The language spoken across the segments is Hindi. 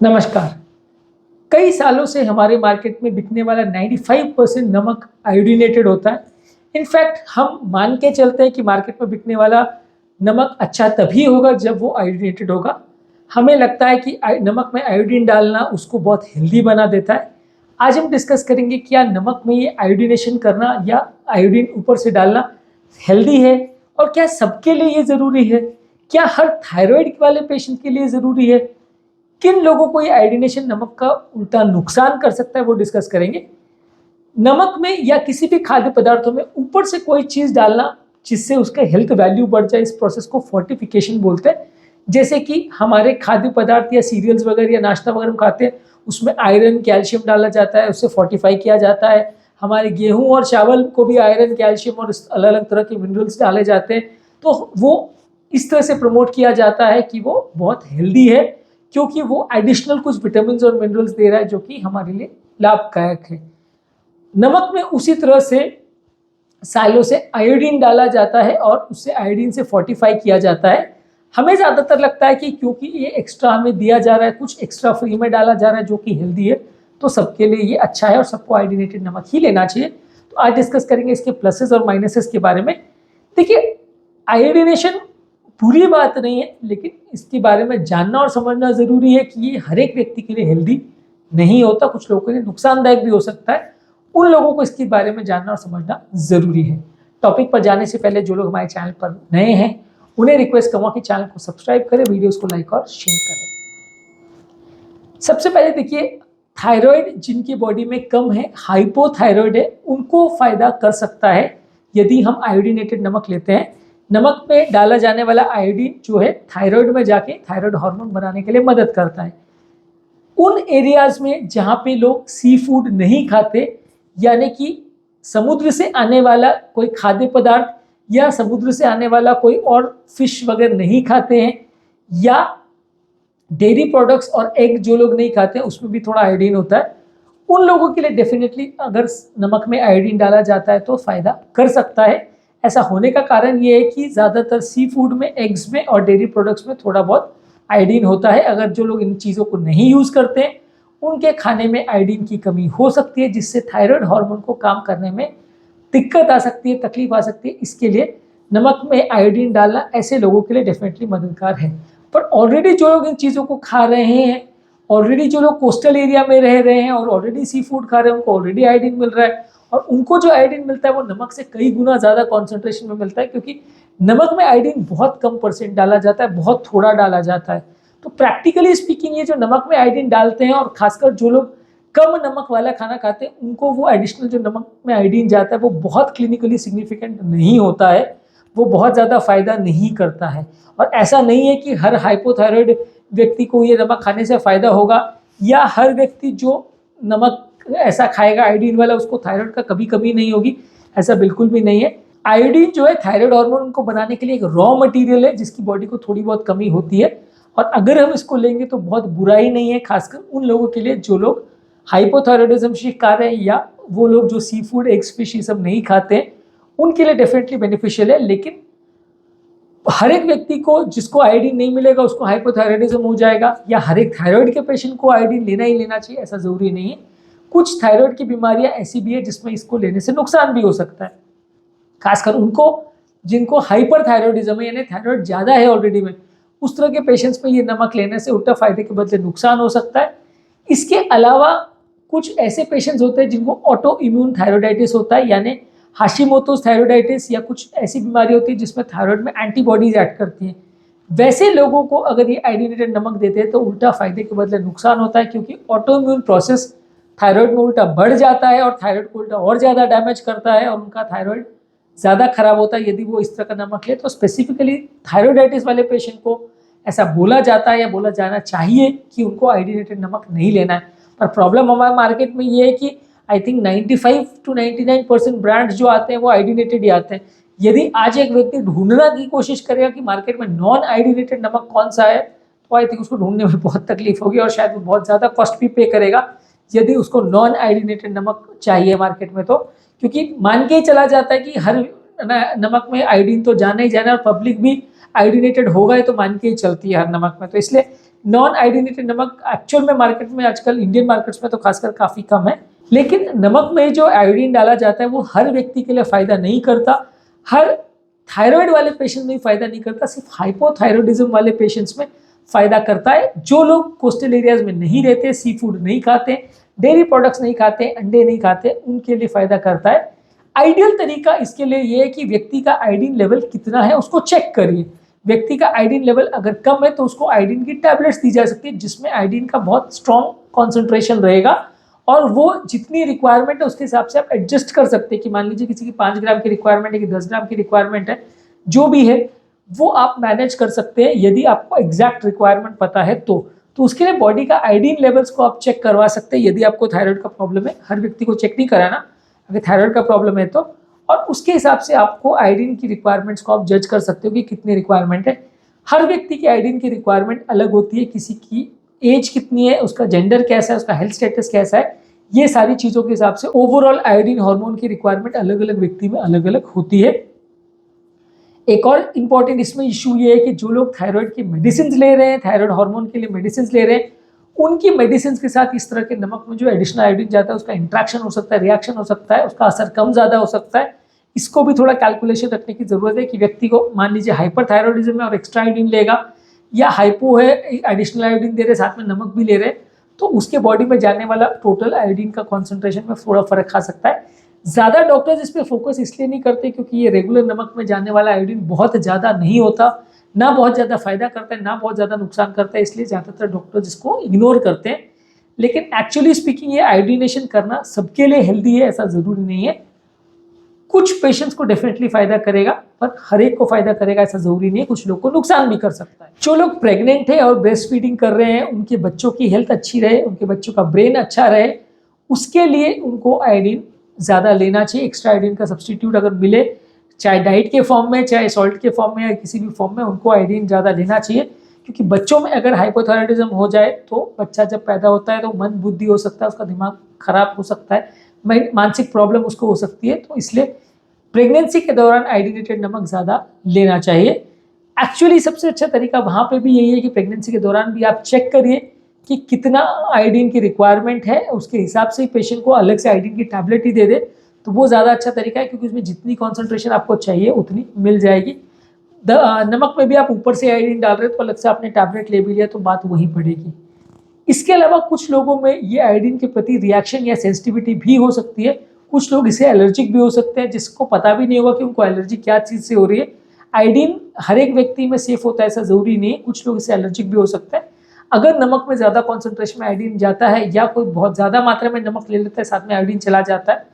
नमस्कार। कई सालों से हमारे मार्केट में बिकने वाला 95% नमक आयोडीनेटेड होता है। इनफैक्ट हम मान के चलते हैं कि मार्केट में बिकने वाला नमक अच्छा तभी होगा जब वो आयोडीनेटेड होगा। हमें लगता है कि नमक में आयोडीन डालना उसको बहुत हेल्दी बना देता है। आज हम डिस्कस करेंगे क्या नमक में ये आयोडीनेशन करना या आयोडीन ऊपर से डालना हेल्दी है और क्या सबके लिए ये ज़रूरी है? क्या हर थायराइड वाले पेशेंट के लिए ज़रूरी है? किन लोगों को ये आयोडीनेशन नमक का उल्टा नुकसान कर सकता है वो डिस्कस करेंगे। नमक में या किसी भी खाद्य पदार्थों में ऊपर से कोई चीज़ डालना जिससे उसका हेल्थ वैल्यू बढ़ जाए, इस प्रोसेस को फोर्टिफिकेशन बोलते हैं। जैसे कि हमारे खाद्य पदार्थ या सीरियल्स वगैरह या नाश्ता वगैरह हम खाते हैं, उसमें आयरन कैल्शियम डाला जाता है, उससे फोर्टिफाई किया जाता है। हमारे गेहूं और चावल को भी आयरन कैल्शियम और अलग अलग तरह के मिनरल्स डाले जाते हैं, तो वो इस तरह से प्रमोट किया जाता है कि वो बहुत हेल्दी है, क्योंकि वो एडिशनल कुछ विटामिन और मिनरल्स दे रहा है जो कि हमारे लिए लाभदायक है। नमक में उसी तरह से सालों से आयोडीन डाला जाता है और उससे आयोडीन से फोर्टिफाई किया जाता है। हमें ज़्यादातर लगता है कि क्योंकि ये एक्स्ट्रा हमें दिया जा रहा है, कुछ एक्स्ट्रा फ्री में डाला जा रहा है जो कि हेल्दी है, तो सबके लिए ये अच्छा है और सबको आयोडीनेटेड नमक ही लेना चाहिए। तो आज डिस्कस करेंगे इसके प्लसेस और माइनसेस के बारे में। देखिए, आयोडीनेशन बुरी बात नहीं है, लेकिन इसके बारे में जानना और समझना ज़रूरी है कि ये हर एक व्यक्ति के लिए हेल्दी नहीं होता, कुछ लोगों के लिए नुकसानदायक भी हो सकता है। उन लोगों को इसके बारे में जानना और समझना ज़रूरी है। टॉपिक पर जाने से पहले जो लोग हमारे चैनल पर नए हैं उन्हें रिक्वेस्ट करूँगा कि चैनल को सब्सक्राइब करें, वीडियोस को लाइक और शेयर करें। सबसे पहले देखिए, थायराइड जिनकी बॉडी में कम है, हाइपोथायराइड है, उनको फ़ायदा कर सकता है यदि हम आयोडीनेटेड नमक लेते हैं। नमक में डाला जाने वाला आयोडीन जो है थायराइड में जाके थायराइड हार्मोन बनाने के लिए मदद करता है। उन एरियाज में जहाँ पे लोग सी फूड नहीं खाते, यानी कि समुद्र से आने वाला कोई खाद्य पदार्थ या समुद्र से आने वाला कोई और फिश वगैरह नहीं खाते हैं, या डेयरी प्रोडक्ट्स और एग जो लोग नहीं खाते हैं उसमें भी थोड़ा आयोडीन होता है, उन लोगों के लिए डेफिनेटली अगर नमक में आयोडीन डाला जाता है तो फ़ायदा कर सकता है। ऐसा होने का कारण ये है कि ज़्यादातर सी फूड में, एग्स में और डेयरी प्रोडक्ट्स में थोड़ा बहुत आयोडीन होता है। अगर जो लोग इन चीज़ों को नहीं यूज़ करते हैं उनके खाने में आयोडीन की कमी हो सकती है, जिससे थायराइड हार्मोन को काम करने में दिक्कत आ सकती है, तकलीफ आ सकती है। इसके लिए नमक में आयोडीन डालना ऐसे लोगों के लिए डेफिनेटली मददगार है। पर ऑलरेडी जो लोग इन चीज़ों को खा रहे हैं, ऑलरेडी जो लोग कोस्टल एरिया में रह रहे हैं और ऑलरेडी सी फूड खा रहे हैं, उनको ऑलरेडी आयोडीन मिल रहा है, और उनको जो आयोडीन मिलता है वो नमक से कई गुना ज़्यादा कॉन्सेंट्रेशन में मिलता है, क्योंकि नमक में आयोडीन बहुत कम परसेंट डाला जाता है, बहुत थोड़ा डाला जाता है। तो प्रैक्टिकली स्पीकिंग ये जो नमक में आयोडीन डालते हैं और खासकर जो लोग कम नमक वाला खाना खाते हैं, उनको वो एडिशनल जो नमक में आयोडीन जाता है वो बहुत क्लिनिकली सिग्निफिकेंट नहीं होता है, वो बहुत ज़्यादा फायदा नहीं करता है। और ऐसा नहीं है कि हर हाइपोथायराइड व्यक्ति को ये नमक खाने से फ़ायदा होगा, या हर व्यक्ति जो नमक ऐसा खाएगा आयोडीन वाला उसको थायराइड का कभी कमी नहीं होगी, ऐसा बिल्कुल भी नहीं है। आयोडीन जो है थायराइड हार्मोन को बनाने के लिए एक रॉ मटेरियल है जिसकी बॉडी को थोड़ी बहुत कमी होती है, और अगर हम इसको लेंगे तो बहुत बुराई नहीं है, खासकर उन लोगों के लिए जो लोग हाइपोथायराइडिज्म शिकार हैं या वो लोग जो सी फूड, एग्स, फिश ये सब नहीं खाते हैं, उनके लिए डेफिनेटली बेनिफिशियल है। लेकिन हर एक व्यक्ति को जिसको आयोडीन नहीं मिलेगा उसको हाइपोथायराइडिज्म हो जाएगा, या हर एक थायराइड के पेशेंट को आयोडीन लेना ही लेना चाहिए, ऐसा ज़रूरी नहीं है। कुछ थायराइड की बीमारियां ऐसी भी है जिसमें इसको लेने से नुकसान भी हो सकता है, खासकर उनको जिनको हाइपर थायराइडिज्म है, यानी थायराइड ज़्यादा है ऑलरेडी में, उस तरह के पेशेंट्स में ये नमक लेने से उल्टा फायदे के बदले नुकसान हो सकता है। इसके अलावा कुछ ऐसे पेशेंट्स होते हैं जिनको ऑटो इम्यून थायराइडाइटिस होता है, यानी हाशिमोतोस थायराइडाइटिस, या कुछ ऐसी बीमारी होती है जिसमें थायराइड में एंटीबॉडीज एक्ट करती हैं। वैसे लोगों को अगर ये आयोडीनेटेड नमक देते हैं तो उल्टा फायदे के बदले नुकसान होता है, क्योंकि ऑटो इम्यून प्रोसेस थायराइड में उल्टा बढ़ जाता है और थायराइड को उल्टा और ज़्यादा डैमेज करता है, और उनका थायराइड ज़्यादा खराब होता है यदि वो इस तरह का नमक ले। तो स्पेसिफिकली थायराइडाइटिस वाले पेशेंट को ऐसा बोला जाता है या बोला जाना चाहिए कि उनको आयोडीनेटेड नमक नहीं लेना है। पर प्रॉब्लम हमारे मार्केट में ये है कि आई थिंक 95 to 99% ब्रांड्स जो आते हैं वो आयोडीनेटेड ही आते हैं। यदि आज एक व्यक्ति ढूंढना की कोशिश करेगा कि मार्केट में नॉन आयोडीनेटेड नमक कौन सा है, तो आई थिंक उसको ढूंढने में बहुत तकलीफ होगी और शायद वो बहुत ज़्यादा कॉस्ट भी पे करेगा यदि उसको नॉन आयोडीनेटेड नमक चाहिए मार्केट में। तो क्योंकि मान के ही चला जाता है कि हर नमक में आयोडीन तो जाना ही जाना, और पब्लिक भी आयोडीनेटेड होगा तो मान के ही चलती है हर नमक में। तो इसलिए नॉन आयोडीनेटेड नमक एक्चुअल में मार्केट में आजकल इंडियन मार्केट्स में तो खासकर काफ़ी कम है, लेकिन नमक में जो आयोडीन डाला जाता है वो हर व्यक्ति के लिए फ़ायदा नहीं करता। हर थायराइड वाले पेशेंट में फ़ायदा नहीं करता, सिर्फ हाइपोथायरॉयडिज्म वाले पेशेंट्स में फ़ायदा करता है। जो लोग कोस्टल एरियाज में नहीं रहते, सी फूड नहीं खाते, डेयरी प्रोडक्ट्स नहीं खाते, अंडे नहीं खाते, उनके लिए फ़ायदा करता है। आइडियल तरीका इसके लिए ये है कि व्यक्ति का आयोडीन लेवल कितना है उसको चेक करिए। व्यक्ति का आयोडीन लेवल अगर कम है तो उसको आयोडीन की टैबलेट्स दी जा सकती है, जिसमें आयोडीन का बहुत स्ट्रॉन्ग कॉन्सेंट्रेशन रहेगा और वो जितनी रिक्वायरमेंट है उसके हिसाब से आप एडजस्ट कर सकते हैं कि मान लीजिए किसी की 5 ग्राम की रिक्वायरमेंट है कि 10 ग्राम की रिक्वायरमेंट है, जो भी है वो आप मैनेज कर सकते हैं यदि आपको एग्जैक्ट रिक्वायरमेंट पता है तो उसके लिए बॉडी का आयोडीन लेवल्स को आप चेक करवा सकते हैं यदि आपको थायराइड का प्रॉब्लम है। हर व्यक्ति को चेक नहीं कराना, अगर थायराइड का प्रॉब्लम है तो, और उसके हिसाब से आपको आयोडीन की रिक्वायरमेंट्स को आप जज कर सकते हो कि कितनी रिक्वायरमेंट है। हर व्यक्ति की आयोडीन की रिक्वायरमेंट अलग होती है, किसी की एज कितनी है, उसका जेंडर कैसा है, उसका हेल्थ स्टेटस कैसा है, ये सारी चीज़ों के हिसाब से ओवरऑल आयोडीन हार्मोन की रिक्वायरमेंट अलग अलग व्यक्ति में अलग अलग होती है। एक और इम्पॉर्टेंट इसमें इशू ये है कि जो लोग थायराइड की मेडिसिन ले रहे हैं, थायराइड हार्मोन के लिए मेडिसिन ले रहे हैं, उनकी मेडिसिन के साथ इस तरह के नमक में जो एडिशनल आयोडीन जाता है उसका इंट्रैक्शन हो सकता है, रिएक्शन हो सकता है, उसका असर कम ज़्यादा हो सकता है। इसको भी थोड़ा कैलकुलेशन रखने की ज़रूरत है कि व्यक्ति को मान लीजिए हाइपरथायरॉयडिज्म है और एक्स्ट्रा आयोडीन लेगा, या हाइपो है एडिशनल आयोडीन दे रहे साथ में नमक भी ले रहे, तो उसके बॉडी में जाने वाला टोटल आयोडीन का कॉन्सेंट्रेशन में थोड़ा फर्क खा सकता है। ज़्यादा डॉक्टर्स इस पर फोकस इसलिए नहीं करते क्योंकि ये रेगुलर नमक में जाने वाला आयोडीन बहुत ज़्यादा नहीं होता, ना बहुत ज़्यादा फायदा करता है, ना बहुत ज़्यादा नुकसान करता है, इसलिए ज़्यादातर डॉक्टर्स इसको इग्नोर करते हैं। लेकिन एक्चुअली स्पीकिंग ये आयोडीनेशन करना सबके लिए हेल्दी है ऐसा ज़रूरी नहीं है। कुछ पेशेंट्स को डेफिनेटली फायदा करेगा पर हर एक को फायदा करेगा ऐसा जरूरी नहीं है, कुछ लोग को नुकसान भी कर सकता है। जो लोग प्रेग्नेंट है और ब्रेस्ट फीडिंग कर रहे हैं, उनके बच्चों की हेल्थ अच्छी रहे, उनके बच्चों का ब्रेन अच्छा रहे, उसके लिए उनको आयोडीन ज़्यादा लेना चाहिए। एक्स्ट्रा आयोडीन का सब्सटीट्यूट अगर मिले, चाहे डाइट के फॉर्म में, चाहे सॉल्ट के फॉर्म में, या किसी भी फॉर्म में, उनको आयोडीन ज़्यादा लेना चाहिए। क्योंकि बच्चों में अगर हाइपोथायरॉयडिज्म हो जाए तो बच्चा जब पैदा होता है तो मंद बुद्धि हो सकता है, उसका दिमाग खराब हो सकता है, मानसिक प्रॉब्लम उसको हो सकती है। तो इसलिए प्रेगनेंसी के दौरान आयोडीनेटेड नमक ज़्यादा लेना चाहिए। एक्चुअली सबसे अच्छा तरीका वहाँ पे भी यही है कि प्रेगनेंसी के दौरान भी आप चेक करिए कि कितना आयोडीन की रिक्वायरमेट है, उसके हिसाब से ही पेशेंट को अलग से आयोडीन की टैबलेट ही दे दे तो वो ज़्यादा अच्छा तरीका है, क्योंकि उसमें जितनी कॉन्सेंट्रेशन आपको चाहिए उतनी मिल जाएगी। नमक में भी आप ऊपर से आयोडीन डाल रहे हो तो अलग से आपने टैबलेट ले भी लिया तो बात वहीं पड़ेगी। इसके अलावा कुछ लोगों में ये आयोडीन के प्रति रिएक्शन या सेंसिटिविटी भी हो सकती है। कुछ लोग इसे एलर्जिक भी हो सकते हैं, जिसको पता भी नहीं होगा कि उनको एलर्जी क्या चीज़ से हो रही है। आयोडीन हर एक व्यक्ति में सेफ होता है ऐसा ज़रूरी नहीं है, कुछ लोग इसे एलर्जिक भी हो सकते हैं। अगर नमक में ज़्यादा कॉन्सेंट्रेशन में आयोडीन जाता है या कोई बहुत ज़्यादा मात्रा में नमक ले लेता है साथ में आयोडीन चला जाता है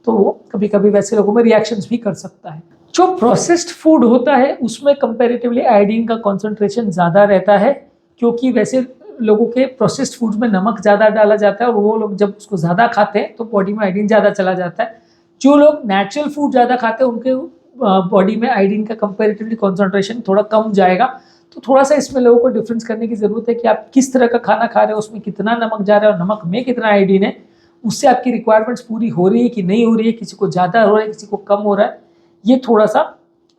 तो वो कभी कभी वैसे लोगों में रिएक्शंस भी कर सकता है। जो प्रोसेस्ड फूड होता है उसमें कंपैरेटिवली आयोडीन का कॉन्सेंट्रेशन ज़्यादा रहता है, क्योंकि वैसे लोगों के प्रोसेस्ड फूड्स में नमक ज़्यादा डाला जाता है और वो लोग जब उसको ज़्यादा खाते हैं तो बॉडी में आयोडीन ज़्यादा चला जाता है। जो लोग नेचुरल फूड ज़्यादा खाते हैं उनके बॉडी में आयोडीन का कंपैरेटिवली कॉन्सेंट्रेशन थोड़ा कम जाएगा। तो थोड़ा सा इसमें लोगों को डिफरेंस करने की ज़रूरत है कि आप किस तरह का खाना खा रहे हो, उसमें कितना नमक जा रहा है और नमक में कितना आयोडीन है, उससे आपकी रिक्वायरमेंट्स पूरी हो रही है कि नहीं हो रही है, किसी को ज़्यादा हो रहा है किसी को कम हो रहा है, ये थोड़ा सा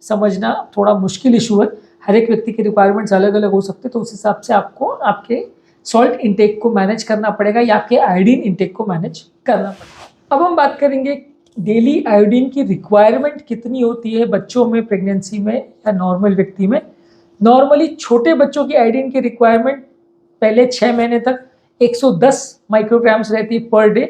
समझना थोड़ा मुश्किल इशू है। हर एक व्यक्ति की रिक्वायरमेंट्स अलग अलग हो सकते हैं, तो उस हिसाब से आपको आपके सॉल्ट इंटेक को मैनेज करना पड़ेगा या आपके आयोडीन इंटेक को मैनेज करना पड़ेगा। अब हम बात करेंगे डेली आयोडीन की रिक्वायरमेंट कितनी होती है बच्चों में, प्रेगनेंसी में या नॉर्मल व्यक्ति में। नॉर्मली छोटे बच्चों की आयोडीन की रिक्वायरमेंट पहले 6 महीने तक 110 माइक्रोग्राम्स रहती है पर डे।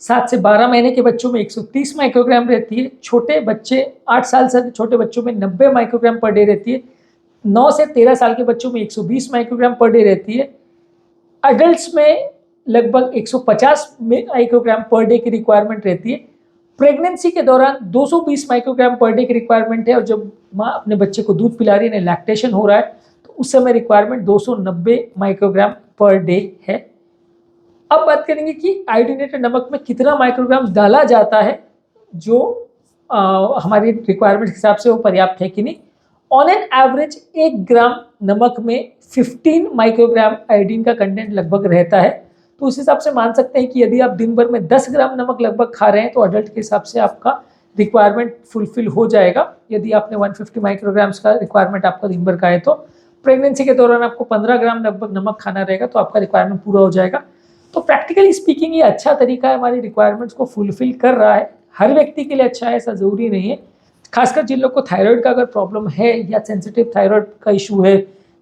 7 से 12 महीने के बच्चों में 130 माइक्रोग्राम रहती है। छोटे बच्चे 8 साल से छोटे बच्चों में 90 माइक्रोग्राम पर डे रहती है। 9 से 13 साल के बच्चों में 120 माइक्रोग्राम पर डे रहती है। अडल्ट्स में लगभग 150 माइक्रोग्राम पर डे की रिक्वायरमेंट रहती है। प्रेगनेंसी के दौरान 220 माइक्रोग्राम पर डे की रिक्वायरमेंट है, और जब माँ अपने बच्चे को दूध पिला रही है, लैक्टेशन हो रहा है, तो उस समय रिक्वायरमेंट 290 माइक्रोग्राम पर डे है। अब बात करेंगे कि आयोडीनेटेड नमक में कितना माइक्रोग्राम डाला जाता है, जो हमारी रिक्वायरमेंट के हिसाब से वो पर्याप्त है कि नहीं। ऑन एन एवरेज 1 ग्राम नमक में 15 माइक्रोग्राम आयोडीन का कंटेंट लगभग रहता है। तो उस हिसाब से मान सकते हैं कि यदि आप दिन भर में 10 ग्राम नमक लगभग खा रहे हैं तो अडल्ट के हिसाब से आपका रिक्वायरमेंट फुलफिल हो जाएगा। यदि आपने 150 माइक्रोग्राम्स का रिक्वायरमेंट आपका दिन भर का है तो प्रेगनेंसी के दौरान आपको 15 ग्राम लगभग नमक खाना रहेगा तो आपका रिक्वायरमेंट पूरा हो जाएगा। तो प्रैक्टिकली स्पीकिंग ये अच्छा तरीका है, हमारी रिक्वायरमेंट्स को फुलफिल कर रहा है। हर व्यक्ति के लिए अच्छा है ऐसा ज़रूरी नहीं है। खासकर जिन लोग को थायराइड का अगर प्रॉब्लम है या सेंसिटिव थायराइड का इशू है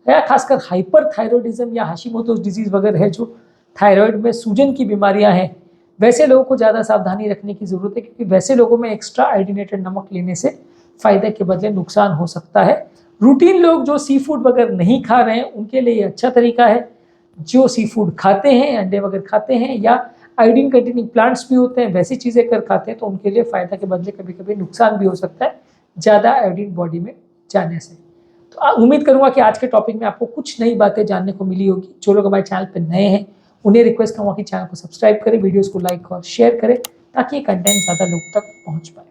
या खासकर हाइपर थायराइडिज्म या हाशिमोटोस डिजीज़ वगैरह है, जो थायराइड में सूजन की बीमारियां हैं, वैसे लोगों को ज़्यादा सावधानी रखने की ज़रूरत है, क्योंकि वैसे लोगों में एक्स्ट्रा आयोडीनेटेड नमक लेने से फ़ायदे के बदले नुकसान हो सकता है। रूटीन लोग जो सी फूड वगैरह नहीं खा रहे हैं उनके लिए अच्छा तरीका है। जो सी फूड खाते हैं, अंडे वगैरह खाते हैं या आयोडीन कंटेनिंग प्लांट्स भी होते हैं, वैसी चीज़ें कर खाते हैं, तो उनके लिए फ़ायदा के बदले कभी कभी नुकसान भी हो सकता है ज़्यादा आयोडीन बॉडी में जाने से। तो उम्मीद करूंगा कि आज के टॉपिक में आपको कुछ नई बातें जानने को मिली होगी। जो लोग हमारे चैनल पर नए हैं उन्हें रिक्वेस्ट करूँगा कि चैनल को सब्सक्राइब करें, वीडियोज़ को लाइक और शेयर करें, ताकि ये कंटेंट ज़्यादा लोग तक पहुँच पाए।